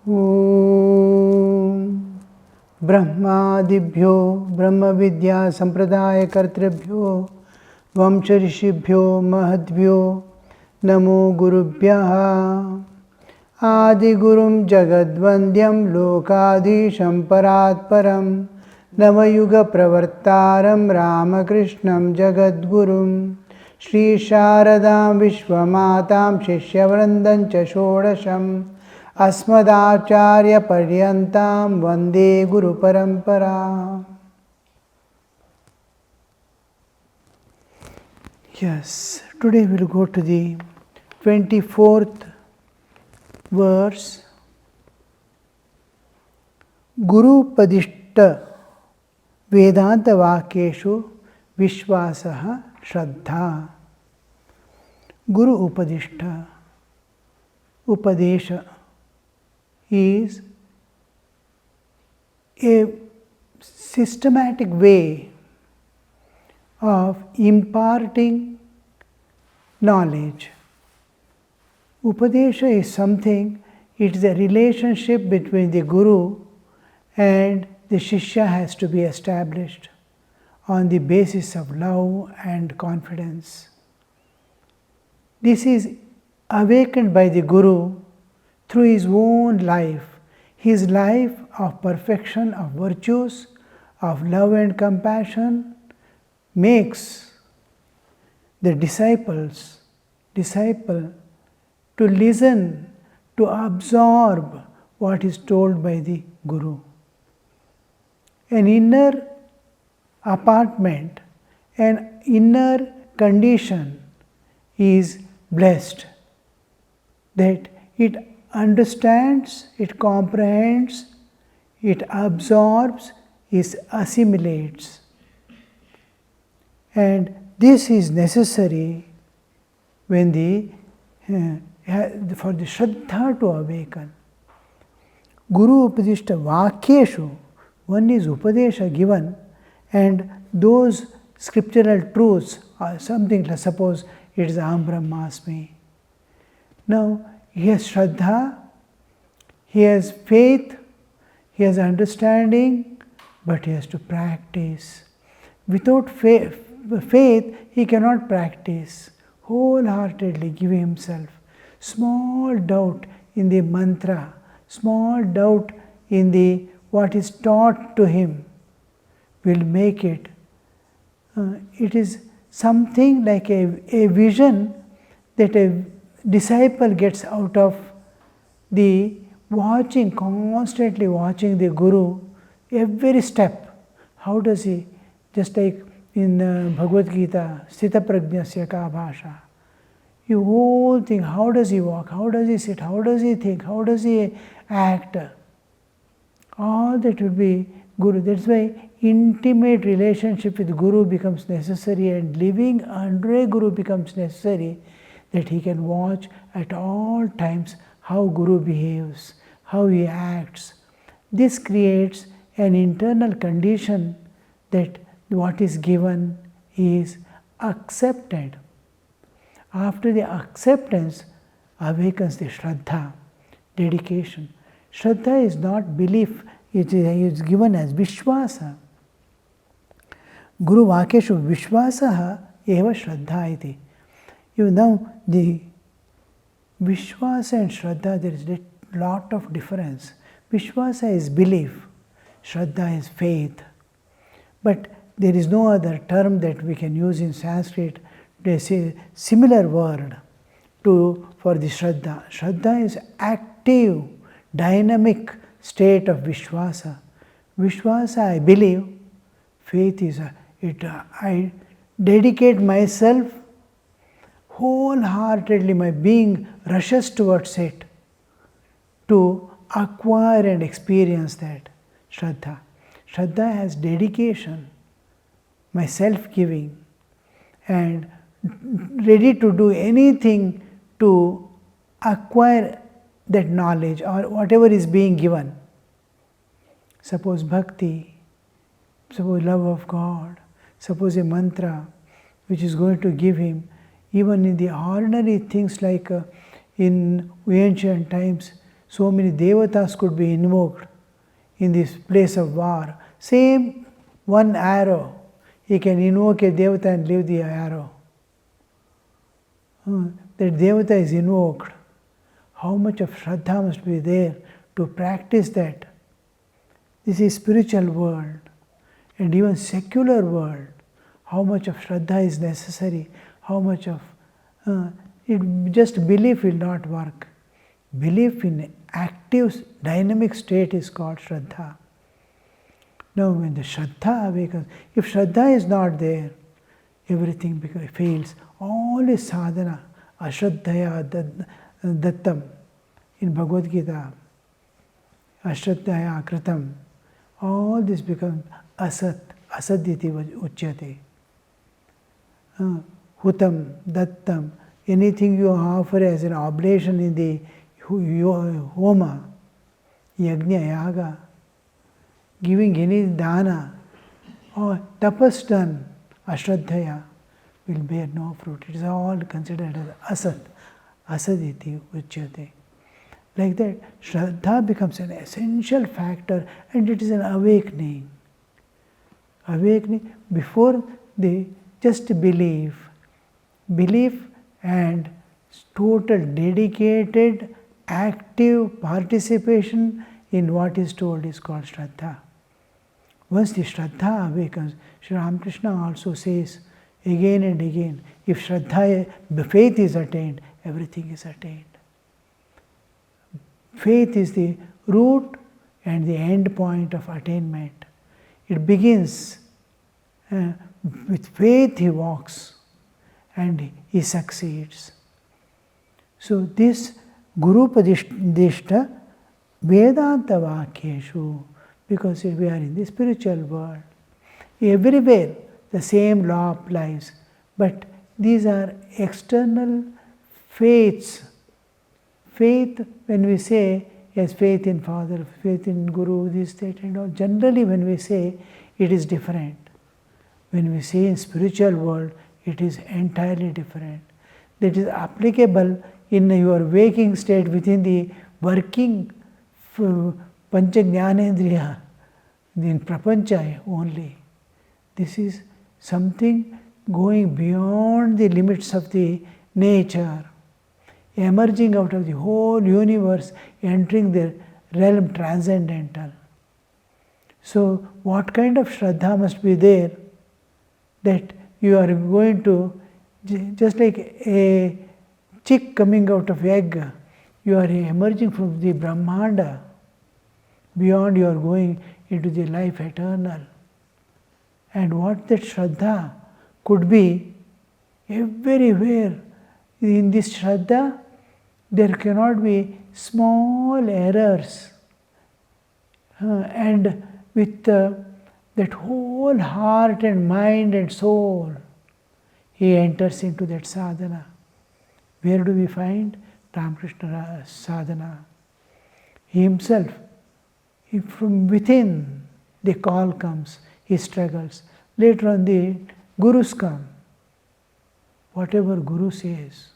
Om Brahmadibhyo Brahma Vidya Sampradaya Kartribhyo Vamsharishibhyo Mahadbhyo Namo Gurubhyaha Adi Gurum Jagadvandyam Lokadisham Paratparam Navayuga Pravartaram Ramakrishnam Jagadgurum Shri Sharadam Vishwamatam Shishyavrandam Cha Shodasham Asmadacharya Paryantam Vande Guru Parampara. Yes, today we will go to the 24th verse. Guru Padishta Vedānta Vakyeshu Vishvasaha Shraddha. Guru Upadishta, Upadesha, is a systematic way of imparting knowledge. Upadesha is something, it is a relationship between the Guru and the Shishya has to be established on the basis of love and confidence. This is awakened by the Guru through his own life, his life of perfection, of virtues, of love and compassion, makes the disciple to listen, to absorb what is told by the Guru. An inner apartment, an inner condition is blessed, that it understands, it comprehends, it absorbs, it assimilates. And this is necessary when for the Shraddha to awaken. Guru Upadishta Vakyeshu, one is Upadesha given, and those scriptural truths are something like, suppose it is Aham Brahmasmi. Now, he has Shraddha, he has faith, he has understanding, but he has to practice. Without faith, he cannot practice. Wholeheartedly give himself. Small doubt in the mantra, small doubt in the what is taught to him will make it. It is something like a vision that a disciple gets out of the watching, constantly watching the Guru every step. How does he, just like in Bhagavad Gita, Sthita Prajnasya Ka Bhasha, you whole thing, how does he walk, how does he sit, how does he think, how does he act, all that will be Guru. That's why intimate relationship with Guru becomes necessary, and living under a Guru becomes necessary, that he can watch at all times how Guru behaves, how he acts. This creates an internal condition that what is given is accepted. After the acceptance awakens the Shraddha, dedication. Shraddha is not belief, it is given as Vishwasa. Guru Vakyeshu Vishwasaha eva Shraddha iti. Now, the Vishwasa and Shraddha, there is a lot of difference. Vishwasa is belief, Shraddha is faith. But there is no other term that we can use in Sanskrit. They say similar word for the Shraddha. Shraddha is active, dynamic state of Vishwasa. Vishwasa, I believe. Faith is I dedicate myself wholeheartedly, my being rushes towards it to acquire and experience that. Shraddha. Shraddha has dedication, my self-giving, and ready to do anything to acquire that knowledge or whatever is being given. Suppose bhakti, suppose love of God, suppose a mantra which is going to give him, even in the ordinary things like in ancient times, so many devatas could be invoked in this place of war. Same one arrow, he can invoke a devata and leave the arrow. That devata is invoked. How much of Shraddha must be there to practice that? This is spiritual world and even secular world. How much of Shraddha is necessary? How much of just belief will not work. Belief in active, dynamic state is called Shraddha. Now when the Shraddha awakens, if Shraddha is not there, everything fails. All is sadhana, ashraddhaya dattam in Bhagavad Gita, ashraddhaya kritam. All this becomes asat, asadyati uchyate. Hutam, dattam, anything you offer as an oblation in the homa, yajna, yaga, giving any dana, or tapas done, ashraddhaya, will bear no fruit. It is all considered as asat, asaditi uchyate. Like that, Shraddha becomes an essential factor and it is an awakening. Awakening before the just belief and total dedicated active participation in what is told is called Shraddha. Once the Shraddha awakens, Sri Ramakrishna also says again and again, if Shraddha, faith is attained, everything is attained. Faith is the root and the end point of attainment. It begins with faith he walks and he succeeds. So this Guru Padishta Vedānta Vakyeshu, because we are in the spiritual world. Everywhere the same law applies, but these are external faiths. Faith, when we say, yes, faith in Father, faith in Guru, this, that and all, generally when we say, it is different. When we say in spiritual world, it is entirely different. That is applicable in your waking state within the working Pancha Jnanendriya, in Prapancha only. This is something going beyond the limits of the nature, emerging out of the whole universe, entering the realm transcendental. So what kind of Shraddha must be there that you are going to, just like a chick coming out of egg, you are emerging from the Brahmanda, beyond you are going into the life eternal. And what that Shraddha could be, everywhere in this Shraddha, there cannot be small errors. And with that whole heart and mind and soul, he enters into that sadhana. Where do we find Ramakrishna sadhana? He himself, from within the call comes, he struggles. Later on the Gurus come. Whatever Guru says,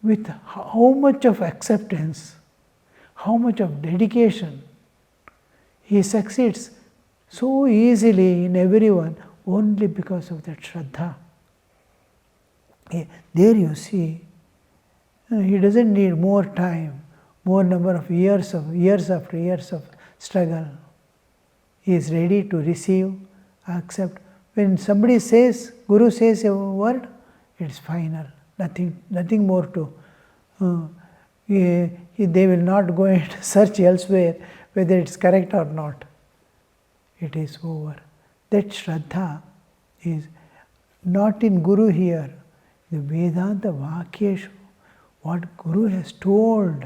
with how much of acceptance, how much of dedication, he succeeds so easily in everyone only because of that Shraddha. There you see, he doesn't need more time, more number of years after years of struggle. He is ready to receive, accept. When somebody says, Guru says a word, it's final. Nothing more to. They will not go and search elsewhere whether it's correct or not. It is over. That Shraddha is not in Guru here. The Vedānta Vakyeshu, what Guru has told.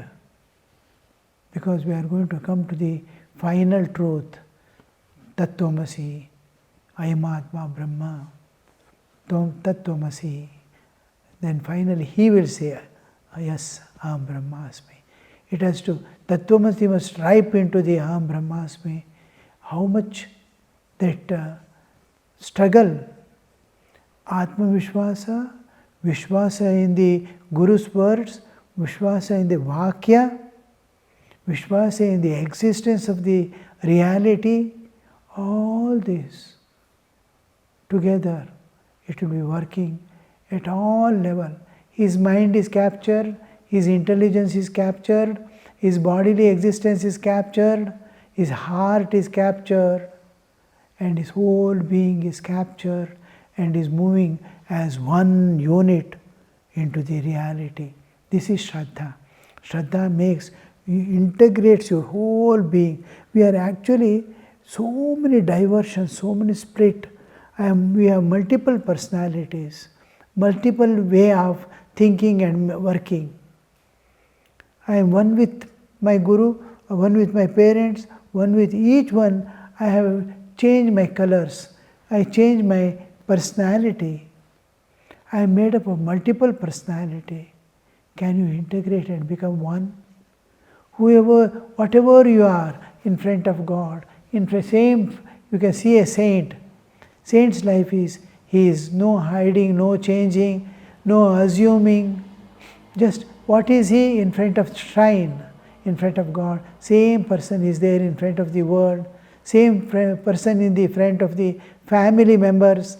Because we are going to come to the final truth. Tattvamasi, Ayamatma Brahma, Tattvamasi. Then finally he will say, yes, Aham Brahmasmi. It has to, Tattvamasi must ripe into the Aham Brahmasmi. How much that struggle, Atma Vishwasa, Vishwasa in the Guru's words, Vishwasa in the Vakya, Vishwasa in the existence of the reality, all this together, it will be working at all level. His mind is captured, his intelligence is captured, his bodily existence is captured, his heart is captured, and his whole being is captured and is moving as one unit into the reality. This is Shraddha. Shraddha integrates your whole being. We are actually so many diversions, so many split. We have multiple personalities, multiple way of thinking and working. I am one with my Guru, one with my parents, one with each one. I have changed my colors. I changed my personality. I am made up of multiple personality. Can you integrate and become one? Whatever you are in front of God, in the same, you can see a saint. Saint's life is, he is no hiding, no changing, no assuming. Just what is he in front of shrine, in front of God? Same person is there in front of the world. Same person in the front of the family members.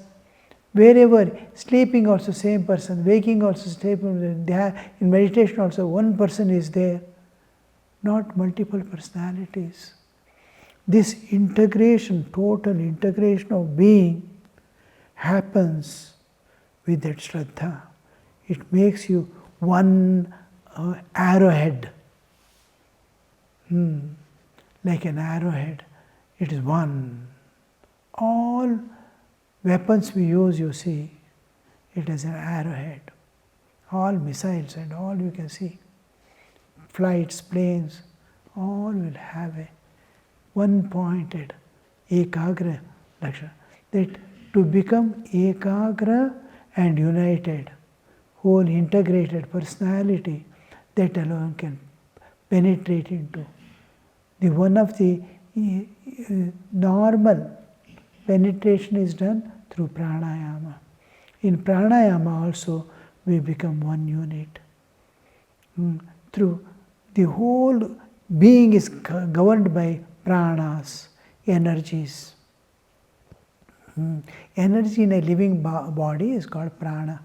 Wherever, sleeping also same person, waking also same person. In meditation also one person is there, not multiple personalities. This integration, total integration of being happens with that Shraddha. It makes you one arrowhead. Like an arrowhead. It is one. All weapons we use, you see, it is an arrowhead. All missiles and all you can see. Flights, planes, all will have a one-pointed ekagra lakshana. That to become ekagra and united, whole integrated personality, that alone can penetrate into. One of the normal penetration is done through pranayama. In pranayama also we become one unit. Through the whole being is governed by pranas, energies. Energy in a living body is called prana.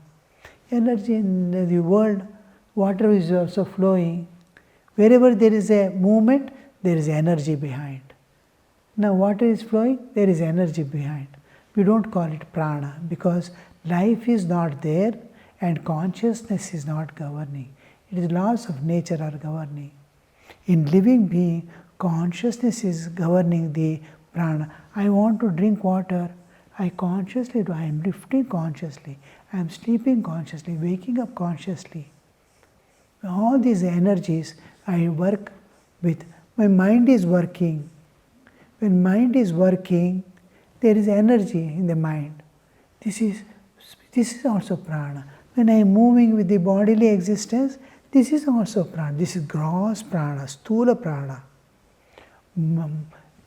Energy in the world, water is also flowing. Wherever there is a movement, there is energy behind. Now water is flowing, there is energy behind. We don't call it prana because life is not there and consciousness is not governing. It is laws of nature are governing. In living being, consciousness is governing the prana. I want to drink water. I consciously do. I am lifting consciously. I am sleeping consciously, waking up consciously. All these energies I work with. My mind is working. When mind is working, there is energy in the mind. This is also prana. When I am moving with the bodily existence, this is also prana. This is gross prana, sthula prana.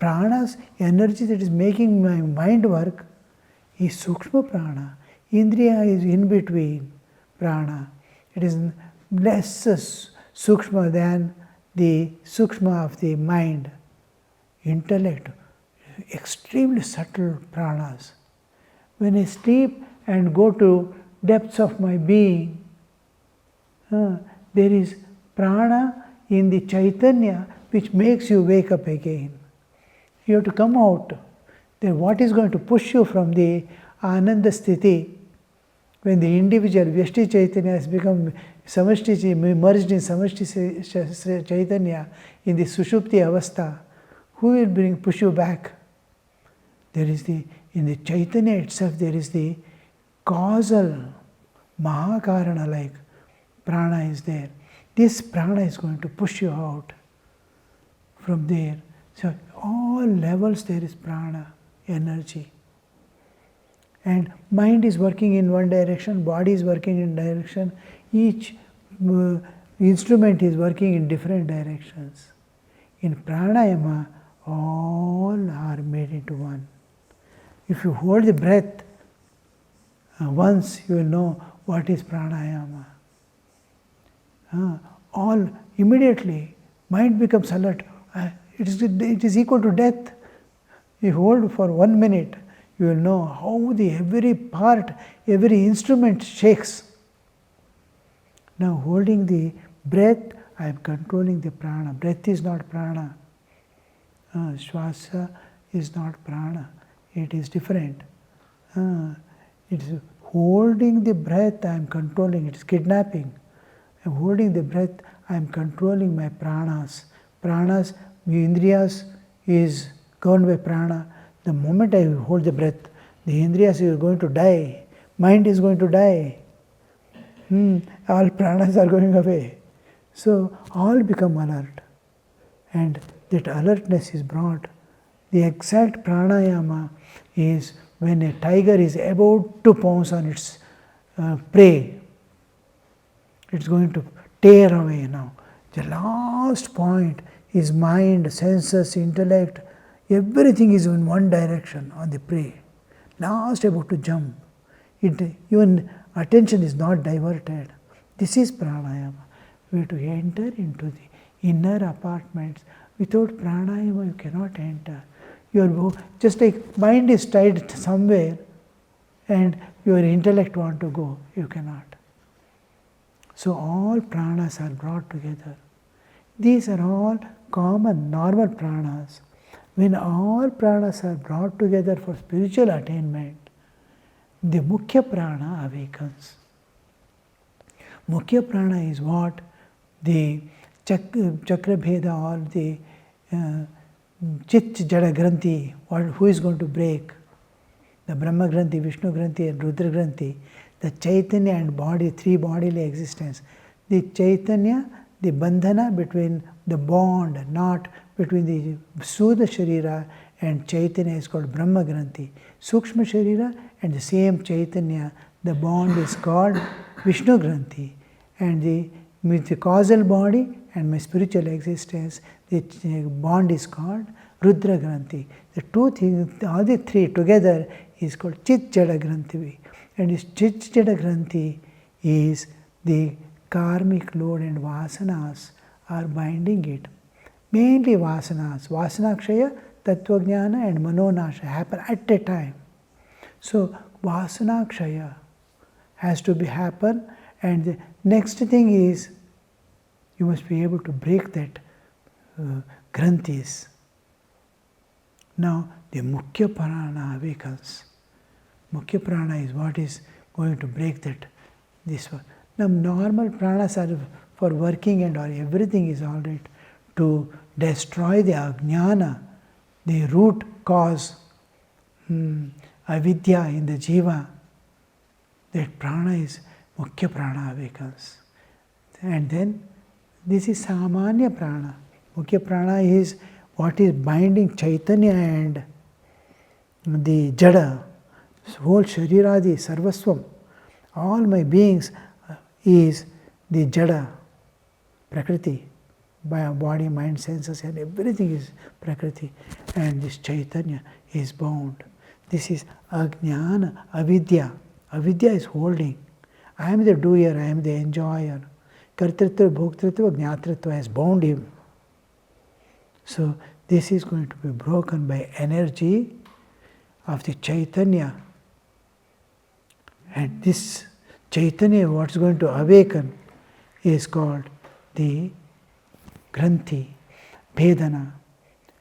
Prana's energy that is making my mind work is sukshma prana. Indriya is in between prana. It is less sukshma than the sukshma of the mind. Intellect, extremely subtle pranas. When I sleep and go to depths of my being, there is prana in the chaitanya which makes you wake up again. You have to come out. Then what is going to push you from the ananda sthiti, when the individual Vyashti Chaitanya has become samashti, merged in samashti Chaitanya in the sushupti avastha, who will push you back? There is in the Chaitanya itself, there is the causal, Mahakarana like prana is there. This prana is going to push you out from there. So all levels there is prana, energy. And mind is working in one direction, body is working in direction, each instrument is working in different directions. In pranayama, all are made into one. If you hold the breath, once you will know what is pranayama. All immediately Mind becomes alert. It is equal to death. You hold for 1 minute, you will know how every part, every instrument shakes. Now holding the breath, I am controlling the prana. Breath is not prana. Shwasa is not prana. It is different. It is holding the breath, I am controlling. It is kidnapping. I am holding the breath, I am controlling my pranas. Pranas, the indriyas is governed by prana. The moment I hold the breath, the indriyas is going to die. Mind is going to die. All pranas are going away. So all become alert. And that alertness is brought. The exact pranayama is when a tiger is about to pounce on its prey. It's going to tear away now. The last point is mind, senses, intellect. Everything is in one direction on the prey. Last about to jump. Even attention is not diverted. This is pranayama. We have to enter into the inner apartments. Without pranayama, you cannot enter. Just like mind is tied somewhere and your intellect want to go, you cannot. So all pranas are brought together. These are all common, normal pranas. When all pranas are brought together for spiritual attainment, the Mukhya Prana awakens. Mukhya Prana is what the Chakra Bheda or the Chit Jada Granthi, who is going to break? The Brahma Granthi, Vishnu Granthi and Rudra Granthi, the Chaitanya and body, three bodily existence. The Chaitanya, the bandhana between the bond, not between the Sudha Sharira and Chaitanya is called Brahma Granthi. Sukshma Sharira and the same Chaitanya, the bond is called Vishnu Granthi. And with the causal body and my spiritual existence, the bond is called Rudra Granthi. The two things, all the three together is called Chit Jada Granthi. And this Chit Jada Granthi is the karmic load and vasanas are binding it. Mainly vasanas. Vasanakshaya, Tattvajnana and Manonasha happen at a time. So Vasanakshaya has to happen, and the next thing is you must be able to break that granthis. Now the Mukhya Prana awakens. Mukhya Prana is what is going to break this one. Now normal pranas are for working and everything is all right to destroy the ajnana, the root cause, avidya in the jiva. That prana is Mukhya Prana awakens. And then this is Samanya Prana. Mukhya Prana is what is binding Chaitanya and the Jada, whole Shariradi, Sarvaswam. All my beings is the Jada, Prakriti, by body, mind, senses, and everything is Prakriti. And this Chaitanya is bound. This is Ajnana, Avidya. Avidya is holding. I am the doer, I am the enjoyer. Kartritva, Bhoktritva, Jnatritva has bound him. So this is going to be broken by energy of the Chaitanya. And this Chaitanya, what is going to awaken, is called the Granthi, Vedānta,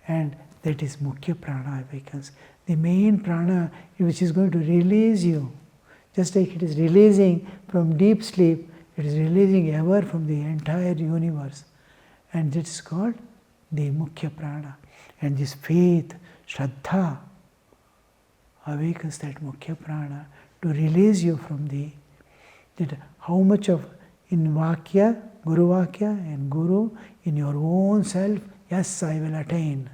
and that is Mukhya Prana awakens. The main prana which is going to release you, just like it is releasing from deep sleep, it is releasing ever from the entire universe. And this is called the Mukhya Prana. And this faith, Shraddha, awakens that Mukhya Prana to release you from that how much of in Vakya, Guru Vakya and Guru, in your own self, yes, I will attain.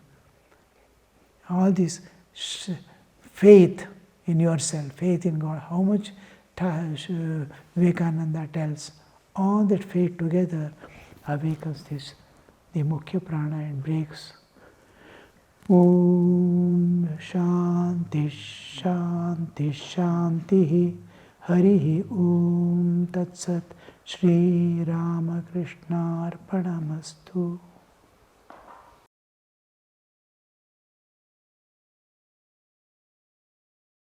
All this faith in yourself, faith in God, how much Vivekananda tells, all that faith together awakens the Mukhya Prana and breaks. Om Shanti Shanti Shanti Harihi Om Tat Sat Shri Ramakrishna Arpanamastu.